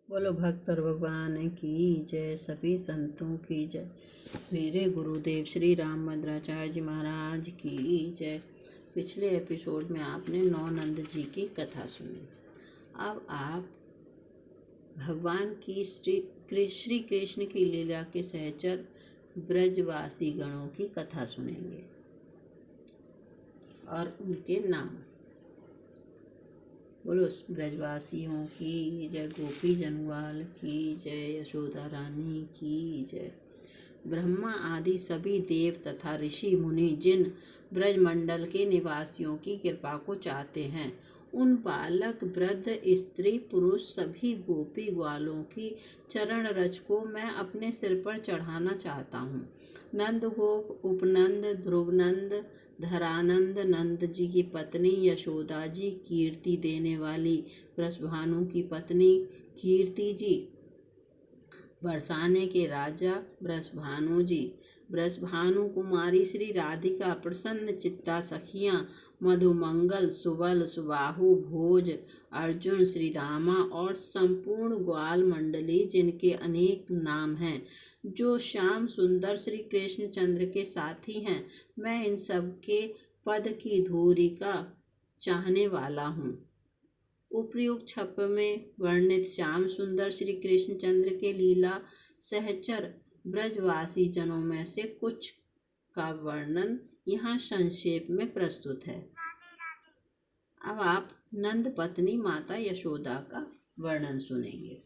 बोलो भक्त और भगवान की जय, सभी संतों की जय, मेरे गुरुदेव श्री राम भद्राचार्य जी महाराज की जय। पिछले एपिसोड में आपने नौनंद जी की कथा सुनी। अब आप भगवान की श्री कृष्ण की लीला के सहचर ब्रजवासी गणों की कथा सुनेंगे और उनके नाम। बोलो ब्रजवासियों की जय, गोपी जनवाल की जय, यशोदा रानी की जय। ब्रह्मा आदि सभी देव तथा ऋषि मुनि जिन ब्रजमंडल के निवासियों की कृपा को चाहते हैं, उन बालक वृद्ध स्त्री पुरुष सभी गोपी ग्वालों की चरण रज को मैं अपने सिर पर चढ़ाना चाहता हूँ। नंद गोप, उपनंद, ध्रुवनंद, धरानंद, नंद जी की पत्नी यशोदा जी, कीर्ति देने वाली वृषभानु की पत्नी कीर्ति जी, बरसाने के राजा वृषभानु जी, वृषभानु कुमारी श्री राधिका, प्रसन्न चित्ता सखियां मधुमंगल, सुबल, सुबाहु, भोज, अर्जुन, श्रीदामा और संपूर्ण ग्वाल मंडली जिनके अनेक नाम हैं, जो श्याम सुंदर श्री कृष्ण चंद्र के साथी हैं। मैं इन सब के पद की धूरी का चाहने वाला हूँ। उपर्युक्त छप में वर्णित श्याम सुंदर श्री कृष्ण चंद्र के लीला सहचर ब्रजवासी जनों में से कुछ का वर्णन यहाँ संक्षेप में प्रस्तुत है। अब आप नंद पत्नी माता यशोदा का वर्णन सुनेंगे।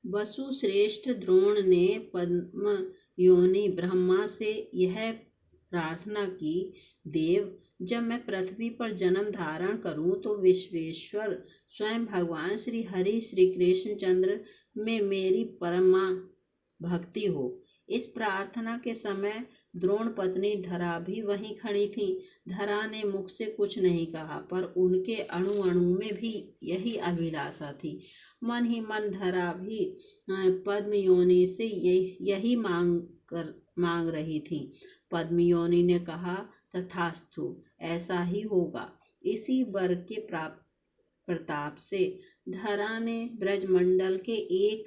वसु श्रेष्ठ द्रोण ने पद्म योनि ब्रह्मा से यह प्रार्थना की, देव, जब मैं पृथ्वी पर जन्म धारण करूं तो विश्वेश्वर स्वयं भगवान श्री हरि श्री कृष्ण चंद्र में मेरी परमा भक्ति हो। इस प्रार्थना के समय द्रोण पत्नी धरा भी वहीं खड़ी थी। धरा ने मुख से कुछ नहीं कहा, पर उनके अणु अणु में भी यही अभिलाषा थी। मन ही मन धरा भी पद्म योनि से यही मांग रही थी। पद्म योनि ने कहा, तथास्तु, ऐसा ही होगा। इसी वर के प्रताप से धरा ने ब्रजमंडल के एक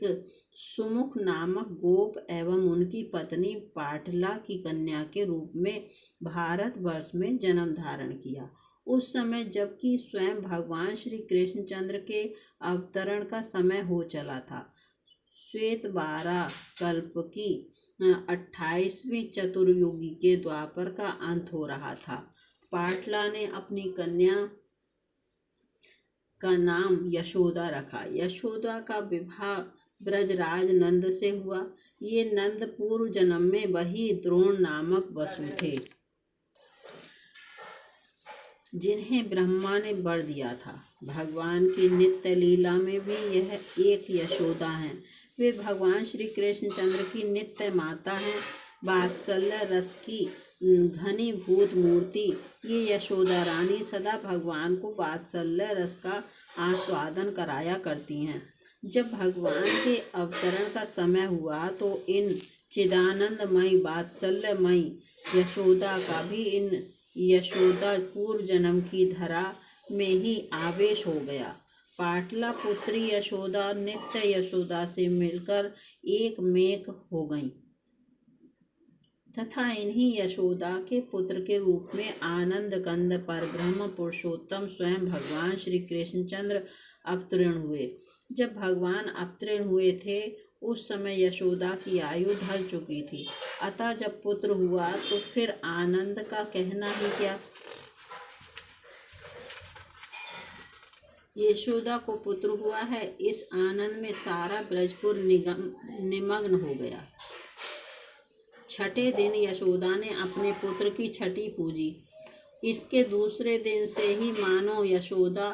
सुमुख नामक गोप एवं उनकी पत्नी पाटला की कन्या के रूप में भारतवर्ष में जन्म धारण किया। उस समय जबकि स्वयं भगवान श्री कृष्ण चंद्र के अवतरण का समय हो चला था। श्वेत 12 कल्प की 28वीं चतुर्युगी के द्वापर का अंत हो रहा था। पाटला ने अपनी कन्या का नाम यशोदा रखा। यशोदा का विवाह ब्रजराज नंद से हुआ। ये नंद पूर्व जन्म में वही द्रोण नामक वसु थे जिन्हें ब्रह्मा ने वर दिया था। भगवान की नित्य लीला में भी यह एक यशोदा हैं। वे भगवान श्री कृष्ण चंद्र की नित्य माता हैं। वात्सल्य रस की घनीभूत मूर्ति ये यशोदा रानी सदा भगवान को वात्सल्य रस का आस्वादन कराया करती हैं। जब भगवान के अवतरण का समय हुआ तो इन चिदानंदमयी वात्सल्यमयी यशोदा का भी इन यशोदा पूर्व जन्म की धरा में ही आवेश हो गया। पाटला पुत्री यशोदा नित्य यशोदा से मिलकर एक मेक हो गई तथा इन्हीं यशोदा के पुत्र के रूप में आनंद कंद परब्रह्म पुरुषोत्तम स्वयं भगवान श्री कृष्णचंद्र अवतीर्ण हुए। जब भगवान अवतीर्ण हुए थे उस समय यशोदा की आयु ढल चुकी थी। अतः जब पुत्र हुआ तो फिर आनंद का कहना ही क्या। यशोदा को पुत्र हुआ है, इस आनंद में सारा ब्रजपुर निमग्न हो गया। छठे दिन यशोदा ने अपने पुत्र की छठी पूजी। इसके दूसरे दिन से ही मानो यशोदा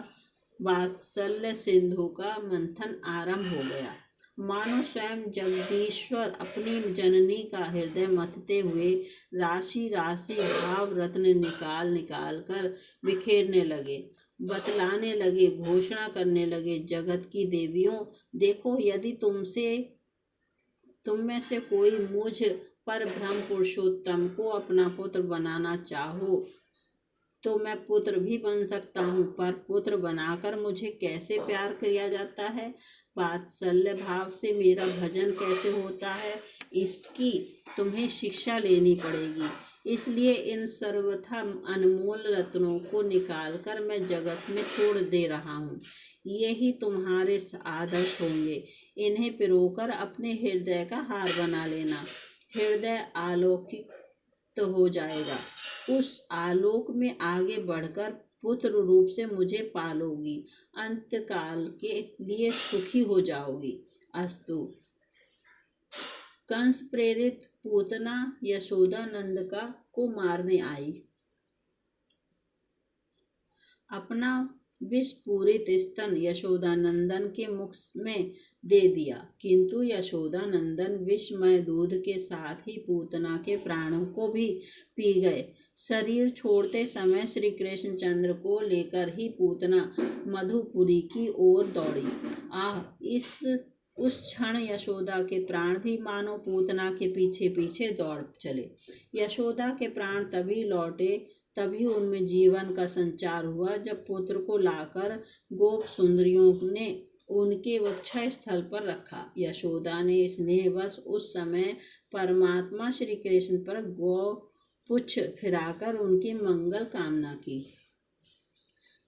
वात्सल्य सिंधु का मंथन आरंभ हो गया। मानो स्वयं जगदीश्वर अपनी जननी का हृदय मथते हुए राशि राशि भाव रत्न निकाल कर बिखेरने लगे, बतलाने लगे, घोषणा करने लगे, जगत की देवियों, देखो, यदि तुम में से कोई मुझ पर ब्रह्म पुरुषोत्तम को अपना पुत्र बनाना चाहो तो मैं पुत्र भी बन सकता हूँ, पर पुत्र बनाकर मुझे कैसे प्यार किया जाता है, वात्सल्य भाव से मेरा भजन कैसे होता है, इसकी तुम्हें शिक्षा लेनी पड़ेगी। इसलिए इन सर्वथा अनमोल रत्नों को निकालकर मैं जगत में छोड़ दे रहा हूँ। यही तुम्हारे आदर्श होंगे। इन्हें पिरोकर अपने हृदय का हार बना लेना। हृदय आलोकित हो जाएगा। उस आलोक में आगे बढ़कर पुत्र रूप से मुझे पालोगी। अंतकाल के लिए सुखी हो जाओगी। अस्तु। कंस प्रेरित पूतना यशोदानंद को मारने आई। अपना विष पूरित स्तन यशोदानंदन के मुख में दे दिया, किंतु यशोदानंदन विषमय दूध के साथ ही पूतना के प्राणों को भी पी गए। शरीर छोड़ते समय श्री कृष्णचंद्र को लेकर ही पूतना मधुपुरी की ओर दौड़ी। उस क्षण यशोदा के प्राण भी मानो पूतना के पीछे पीछे दौड़ चले। यशोदा के प्राण तभी लौटे, तभी उनमें जीवन का संचार हुआ, जब पुत्र को लाकर गोप सुंदरियों ने उनके वक्ष स्थल पर रखा। यशोदा ने स्नेहवश उस समय परमात्मा श्री कृष्ण पर गौ पुच्छ फिराकर उनकी मंगल कामना की।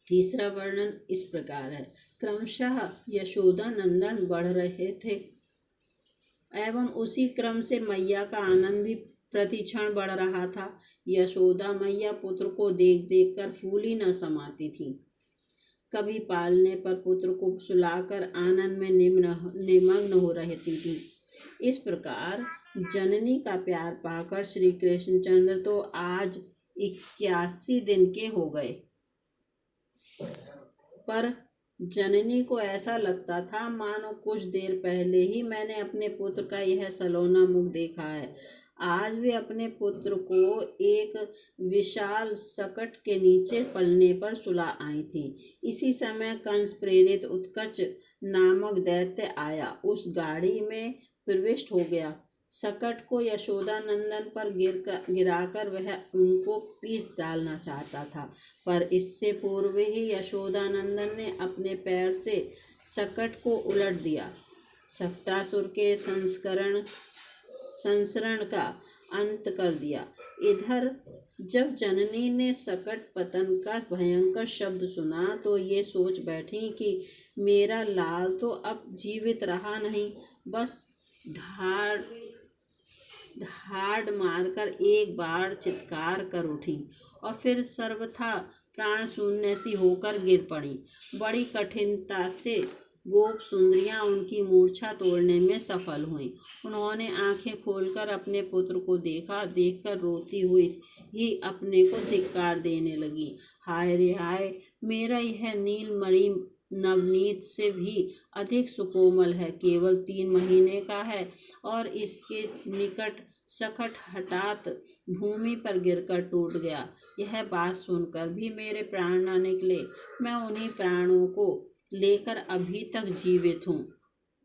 तीसरा वर्णन इस प्रकार है। क्रमशः यशोदानंदन बढ़ रहे थे एवं उसी क्रम से मैया का आनंद भी प्रतिक्षण बढ़ रहा था। यशोदा मैया पुत्र को देख देख कर फूली न समाती थी। कभी पालने पर पुत्र को सुलाकर आनंद में निमग्न हो रहती थी। इस प्रकार जननी का प्यार पाकर श्री कृष्णचंद्र तो आज 81 दिन के हो गए, पर जननी को ऐसा लगता था मानो कुछ देर पहले ही मैंने अपने पुत्र का यह सलोना मुख देखा है। आज वे अपने पुत्र को एक विशाल सकट के नीचे पलने पर सुला आई थी। इसी समय कंस प्रेरित उत्कच नामक दैत्य आया, उस गाड़ी में प्रविष्ट हो गया। सकट को यशोदानंदन पर गिराकर वह उनको पीस डालना चाहता था, पर इससे पूर्व ही यशोदानंदन ने अपने पैर से सकट को उलट दिया। सक्टासुर के संसरण का अंत कर दिया। इधर जब जननी ने सकट पतन का भयंकर शब्द सुना तो ये सोच बैठी कि मेरा लाल तो अब जीवित रहा नहीं, बस ढाड़ मारकर एक बार चित्कार कर उठी और फिर सर्वथा प्राण शून्य सी होकर गिर पड़ी। बड़ी कठिनता से गोप सुंदरियां उनकी मूर्छा तोड़ने में सफल हुईं। उन्होंने आंखें खोलकर अपने पुत्र को देखा। देखकर रोती हुई ही अपने को धिक्कार देने लगी। हाय रे हाय, मेरा यह नीलमणि नवनीत से भी अधिक सुकोमल है, केवल 3 महीने का है और इसके निकट सकट हठात भूमि पर गिरकर टूट गया। यह बात सुनकर भी मेरे प्राण न निकले। मैं उन्हीं प्राणों को लेकर अभी तक जीवित हूँ।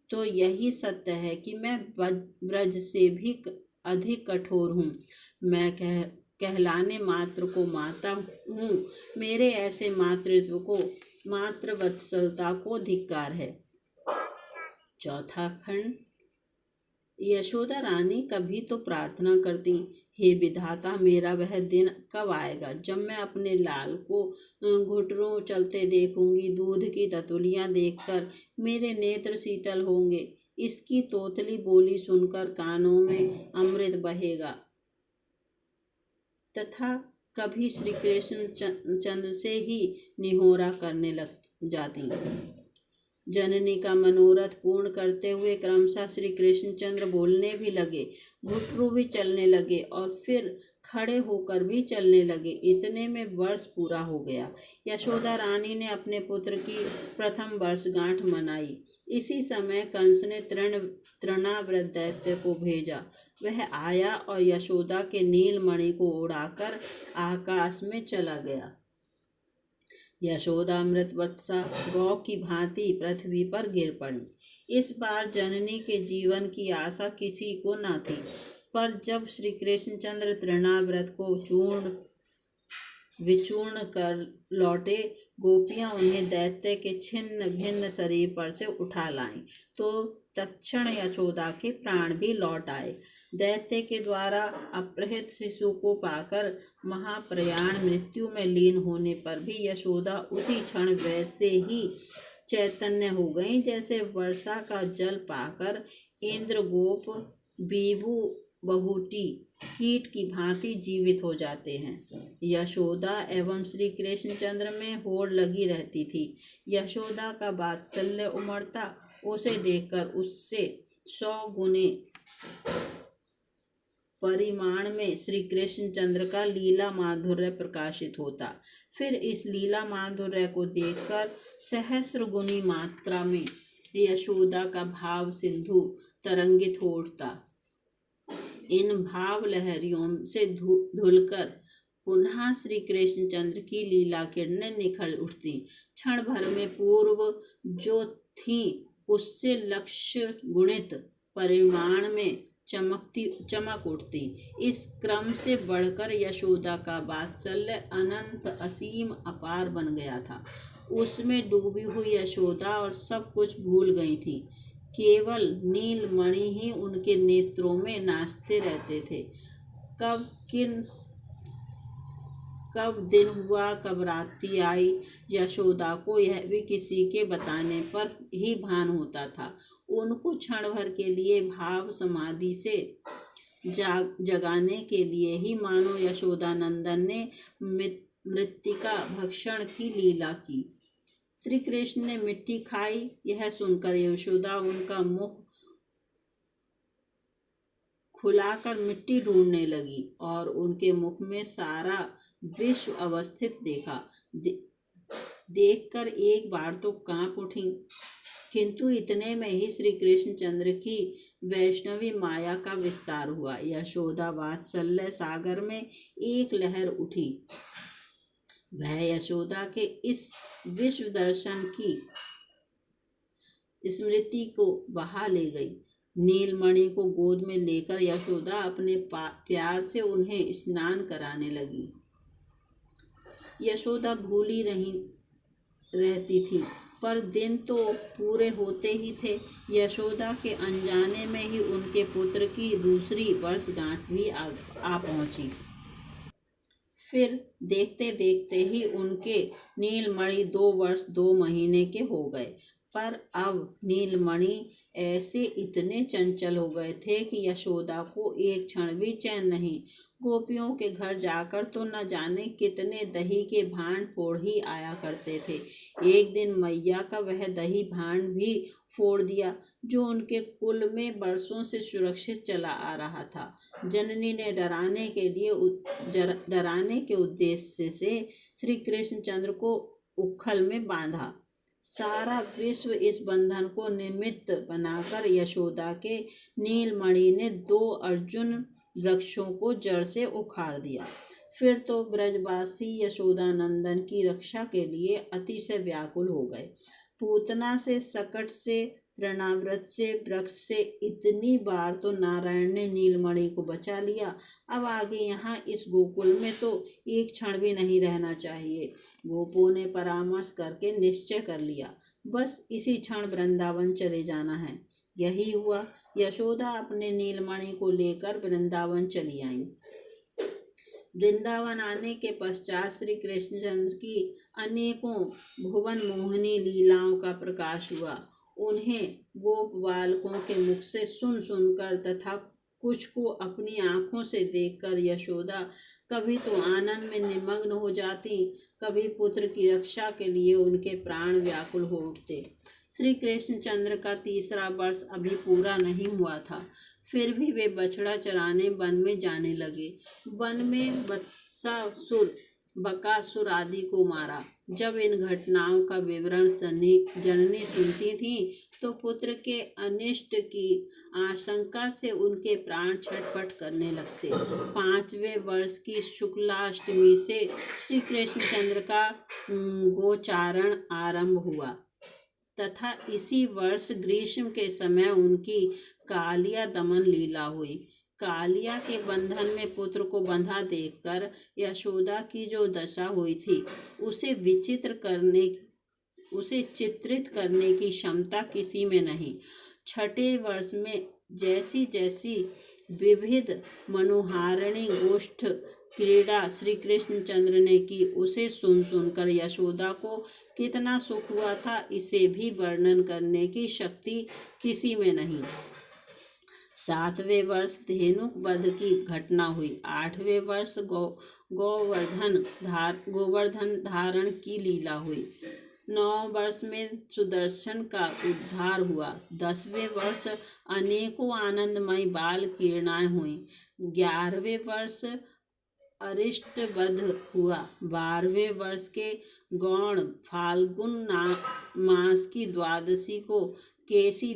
तो यही सत्य है कि मैं ब्रज से भी अधिक कठोर हूँ। मैं कहलाने मात्र को माता हूँ। मेरे ऐसे मातृत्व को, मातृवत्सलता को धिक्कार है। चौथा खंड। यशोदा रानी कभी तो प्रार्थना करती, हे विधाता, मेरा वह दिन कब आएगा जब मैं अपने लाल को घुटनों चलते देखूंगी। दूध की ततुलियां देखकर मेरे नेत्र शीतल होंगे। इसकी तोतली बोली सुनकर कानों में अमृत बहेगा। तथा कभी श्री कृष्ण चंद्र से ही निहोरा करने लग जाती। जननी का मनोरथ पूर्ण करते हुए क्रमशः श्री कृष्णचंद्र बोलने भी लगे, घुटरू भी चलने लगे और फिर खड़े होकर भी चलने लगे। इतने में वर्ष पूरा हो गया। यशोदा रानी ने अपने पुत्र की प्रथम वर्षगांठ मनाई। इसी समय कंस ने तृणाव्रत दैत्य को भेजा। वह आया और यशोदा के नीलमणि को उड़ाकर आकाश में चला गया। यशोदा अमृतवत्सा गौ की भांति पृथ्वी पर गिर पड़ी। इस बार जननी के जीवन की आशा किसी को न थी, पर जब श्री कृष्णचंद्र तृणाव्रत को चूर्ण विचूर्ण कर लौटे। गोपियां उन्हें दैत्य के छिन्न भिन्न शरीर पर से उठा लाईं तो तत्क्षण यशोदा के प्राण भी लौट आए। दैत्य के द्वारा अपहृत शिशु को पाकर महाप्रयाण मृत्यु में लीन होने पर भी यशोदा उसी क्षण वैसे ही चैतन्य हो गई जैसे वर्षा का जल पाकर इंद्र गोप बीबू बहुटी कीट की भांति जीवित हो जाते हैं। यशोदा एवं श्री कृष्णचंद्र में होड़ लगी रहती थी। यशोदा का वात्सल्य उमड़ता, उसे देखकर उससे 100 गुने परिमाण में श्री कृष्णचंद्र का लीला माधुर्य प्रकाशित होता। फिर इस लीला माधुर्य को देखकर सहस्र गुनी मात्रा में यशोदा का भाव सिंधु तरंगित हो उठता। इन भाव लहरियों से धुलकर पुनः श्री कृष्णचंद्र की लीला किरणें निखर उठती। क्षण भर में पूर्व जो थी उससे लक्ष्य गुणित परिमाण में चमक उठती। इस क्रम से बढ़कर यशोदा का वात्सल्य अनंत असीम अपार बन गया था। उसमें डूबी हुई यशोदा और सब कुछ भूल गई थी। केवल नीलमणि ही उनके नेत्रों में नाचते रहते थे। कब दिन हुआ, कब रात्रि आई, यशोदा को यह भी किसी के बताने पर ही भान होता था। उनको क्षण भर के लिए भाव समाधि से जगाने के लिए ही मानो यशोदानंदन ने मृत्तिका भक्षण की लीला की। श्री कृष्ण ने मिट्टी खाई, यह सुनकर यशोदा उनका मुख खुलाकर मिट्टी ढूंढने लगी और उनके मुख में सारा विश्व अवस्थित देखा। देखकर एक बार तो कांप उठी, किंतु इतने में ही श्री कृष्णचंद्र की वैष्णवी माया का विस्तार हुआ। यशोदा वात्सल्य सागर में एक लहर उठी। वह यशोदा के इस विश्व दर्शन की स्मृति को बहा ले गई। नीलमणि को गोद में लेकर यशोदा अपने प्यार से उन्हें स्नान कराने लगी। यशोदा भूली नहीं रहती थी, पर दिन तो पूरे होते ही थे। यशोदा के अनजाने में ही उनके पुत्र की दूसरी वर्षगांठ भी आ पहुंची। फिर देखते देखते ही उनके नीलमणि 2 वर्ष 2 महीने के हो गए। पर अब नीलमणि ऐसे इतने चंचल हो गए थे कि यशोदा को एक क्षण भी चैन नहीं। गोपियों के घर जाकर तो न जाने कितने दही के भांड फोड़ ही आया करते थे। एक दिन मैया का वह दही भांड भी फोड़ दिया जो उनके कुल में बरसों से सुरक्षित चला आ रहा था। जननी ने डराने के उद्देश्य से श्री कृष्णचंद्र को उखल में बांधा। सारा विश्व इस बंधन को निमित्त बनाकर यशोदा के नीलमणि ने 2 अर्जुन वृक्षों को जड़ से उखाड़ दिया। फिर तो ब्रजवासी यशोदानंदन की रक्षा के लिए अतिशय व्याकुल हो गए। पूतना से, सकट से, तृणाव्रत से, वृक्ष से इतनी बार तो नारायण ने नीलमणि को बचा लिया। अब आगे यहाँ इस गोकुल में तो एक क्षण भी नहीं रहना चाहिए। गोपों ने परामर्श करके निश्चय कर लिया, बस इसी क्षण वृंदावन चले जाना है। यही हुआ। यशोदा अपने नीलमणि को लेकर वृंदावन चली आई। वृंदावन आने के पश्चात श्री कृष्णचंद्र की अनेकों भुवन मोहिनी लीलाओं का प्रकाश हुआ। उन्हें गोप बालकों के मुख से सुन सुनकर तथा कुछ को अपनी आंखों से देखकर यशोदा कभी तो आनंद में निमग्न हो जाती, कभी पुत्र की रक्षा के लिए उनके प्राण व्याकुल हो उठते। श्री कृष्णचंद्र का 3रा वर्ष अभी पूरा नहीं हुआ था, फिर भी वे बछड़ा चराने वन में जाने लगे। वन में बकासुर आदि को मारा। जब इन घटनाओं का विवरण जननी सुनती थी तो पुत्र के अनिष्ट की आशंका से उनके प्राण छटपट करने लगते। 5वें वर्ष की शुक्लाष्टमी से श्री कृष्णचंद्र का गोचारण आरंभ हुआ तथा इसी वर्ष ग्रीष्म के समय उनकी कालिया दमन लीला हुई। कालिया के बंधन में पुत्र को बंधा देखकर यशोदा की जो दशा हुई थी उसे चित्रित करने की क्षमता किसी में नहीं। छठे वर्ष में जैसी जैसी विविध मनोहारिणी गोष्ठ क्रीड़ा श्री कृष्णचंद्र ने की उसे सुनकर यशोदा को कितना सुख हुआ था इसे भी वर्णन करने की शक्ति किसी में नहीं। 7वें वर्ष धेनुक वध की घटना हुई। 8वें वर्ष गोवर्धन धारण की लीला हुई। 9 वर्ष में सुदर्शन का उद्धार हुआ। 10वें वर्ष अनेकों आनंदमयी बाल क्रीड़ाएं हुई। 11वें वर्ष अरिष्ट वध हुआ। 12वें वर्ष के गौण फाल्गुन मास की द्वादशी को केसी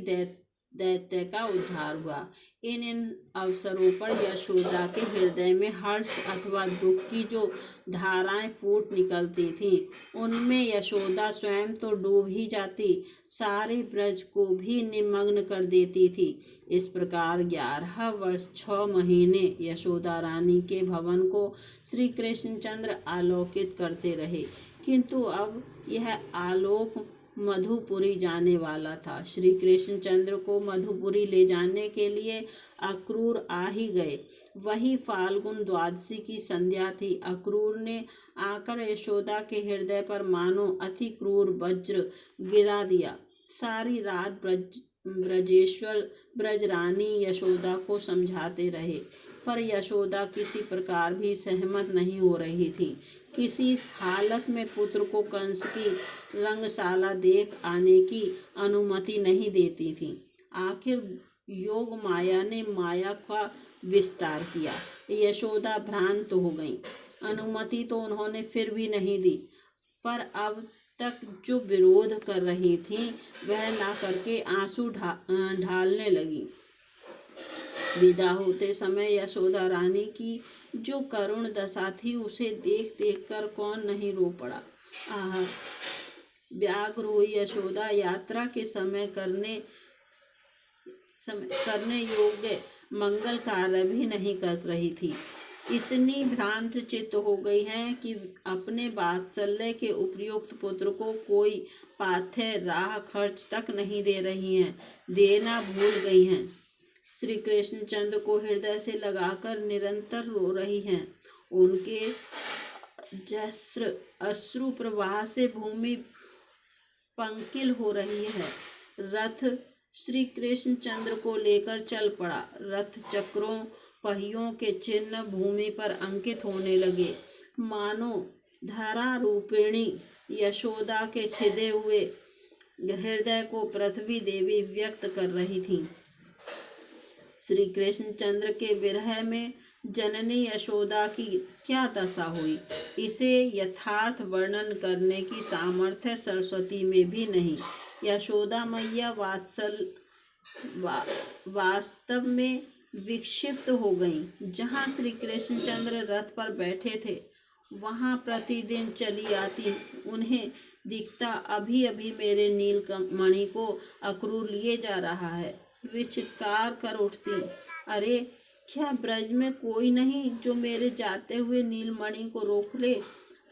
दैत्य का उद्धार हुआ। इन अवसरों पर यशोदा के हृदय में हर्ष अथवा दुख की जो धाराएं फूट निकलती थीं उनमें यशोदा स्वयं तो डूब ही जाती, सारे ब्रज को भी निमग्न कर देती थी। इस प्रकार 11 वर्ष 6 महीने यशोदा रानी के भवन को श्री कृष्णचंद्र आलोकित करते रहे, किंतु अब यह आलोक मधुपुरी जाने वाला था। श्री कृष्णचंद्र को मधुपुरी ले जाने के लिए अक्रूर आ ही गए। वही फाल्गुन द्वादशी की संध्या थी। अक्रूर ने आकर यशोदा के हृदय पर मानो अति क्रूर वज्र गिरा दिया। सारी रात ब्रजरानी यशोदा को समझाते रहे, पर यशोदा किसी प्रकार भी सहमत नहीं हो रही थी। किसी हालत में पुत्र को कंस की रंगशाला देख आने की अनुमति नहीं देती थी। आखिर योग माया ने माया का विस्तार किया। यशोदा भ्रांत हो गई। अनुमति तो उन्होंने फिर भी नहीं दी, पर अब तक जो विरोध कर रही थीं वह ना करके आंसू ढालने लगी। विदा होते समय यशोदा रानी की जो करुण दशा थी उसे देख देख कर कौन नहीं रो पड़ा। आह, व्याकुल हुई यशोदा यात्रा के समय करने योग्य मंगल कार्य भी नहीं कर रही थी। इतनी भ्रांत चित्त हो गई है कि अपने वात्सल्य के उपयुक्त पुत्र को कोई पाथ्य राह खर्च तक नहीं दे रही हैं, देना भूल गई हैं। श्री कृष्णचंद्र को हृदय से लगाकर निरंतर रो रही हैं। उनके जस्र अश्रु प्रवाह से भूमि पंकिल हो रही है। रथ श्री कृष्णचंद्र को लेकर चल पड़ा। रथ चक्रों पहियों के चिन्ह भूमि पर अंकित होने लगे, मानो धरा रूपिणी यशोदा के छिदे हुए हृदय को पृथ्वी देवी व्यक्त कर रही थी। श्री कृष्णचंद्र के विरह में जननी यशोदा की क्या दशा हुई, इसे यथार्थ वर्णन करने की सामर्थ्य सरस्वती में भी नहीं। यशोदा मैया वास्तव में विक्षिप्त हो गईं। जहाँ श्री कृष्णचंद्र रथ पर बैठे थे वहाँ प्रतिदिन चली आती। उन्हें दिखता अभी अभी मेरे नीलमणि को अक्रूर लिए जा रहा है। वे चित्कार कर उठती, अरे क्या ब्रज में कोई नहीं जो मेरे जाते हुए नीलमणि को रोक ले,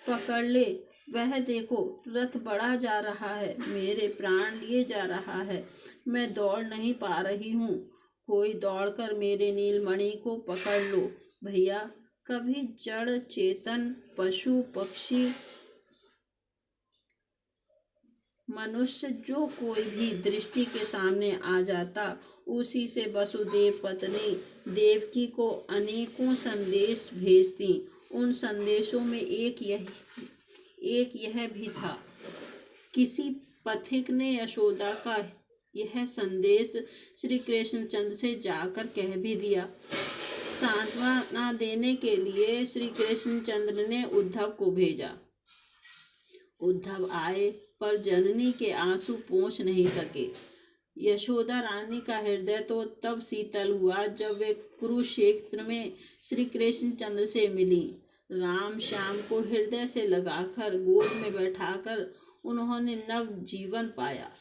पकड़ ले। वह देखो रथ बढ़ा जा रहा है, मेरे प्राण लिए जा रहा है, मैं दौड़ नहीं पा रही हूँ। कोई दौड़कर मेरे नीलमणि को पकड़ लो भैया। कभी जड़ चेतन पशु पक्षी मनुष्य जो कोई भी दृष्टि के सामने आ जाता उसी से वसुदेव पत्नी देवकी को अनेकों संदेश भेजती। उन संदेशों में एक यह भी था। किसी पथिक ने यशोदा का यह संदेश श्री कृष्णचंद्र से जाकर कह भी दिया। सांत्वना देने के लिए श्री कृष्णचंद्र ने उद्धव को भेजा। उद्धव आए पर जननी के आंसू पोंछ नहीं सके। यशोदा रानी का हृदय तो तब शीतल हुआ जब वे कुरुक्षेत्र में श्री कृष्णचंद्र से मिली। राम श्याम को हृदय से लगाकर गोद में बैठाकर उन्होंने नव जीवन पाया।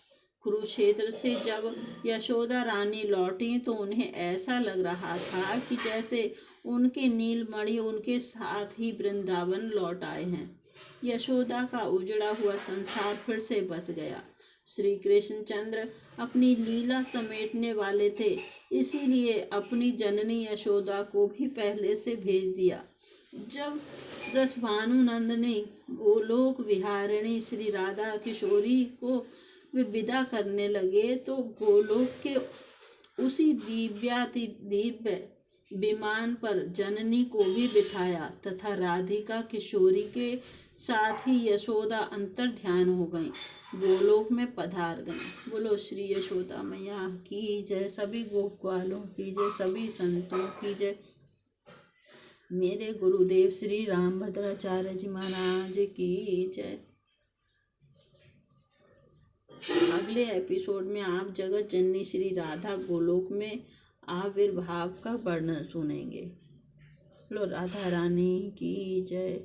कुरुक्षेत्र से जब यशोदा रानी लौटी तो उन्हें ऐसा लग रहा था कि जैसे उनके नीलमणि उनके साथ ही वृंदावन लौट आए हैं। यशोदा का उजड़ा हुआ संसार फिर से बस गया। श्री कृष्णचंद्र अपनी लीला समेटने वाले थे, इसीलिए अपनी जननी यशोदा को भी पहले से भेज दिया। जब वृषभानुनंदिनी गोलोक विहारिणी श्री राधा किशोरी को वे विदा करने लगे तो गोलोक के उसी दिव्याति दिव्य विमान पर जननी को भी बिठाया तथा राधिका किशोरी के साथ ही यशोदा अंतर ध्यान हो गई, गोलोक में पधार गई। बोलो श्री यशोदा मैया की जय, सभी गोपालों की जय, सभी संतों की जय। मेरे गुरुदेव श्री रामभद्राचार्य जी महाराज की जय। अगले एपिसोड में आप जगत जननी श्री राधा गोलोक में आविर्भाव का वर्णन सुनेंगे। बोलो राधा रानी की जय।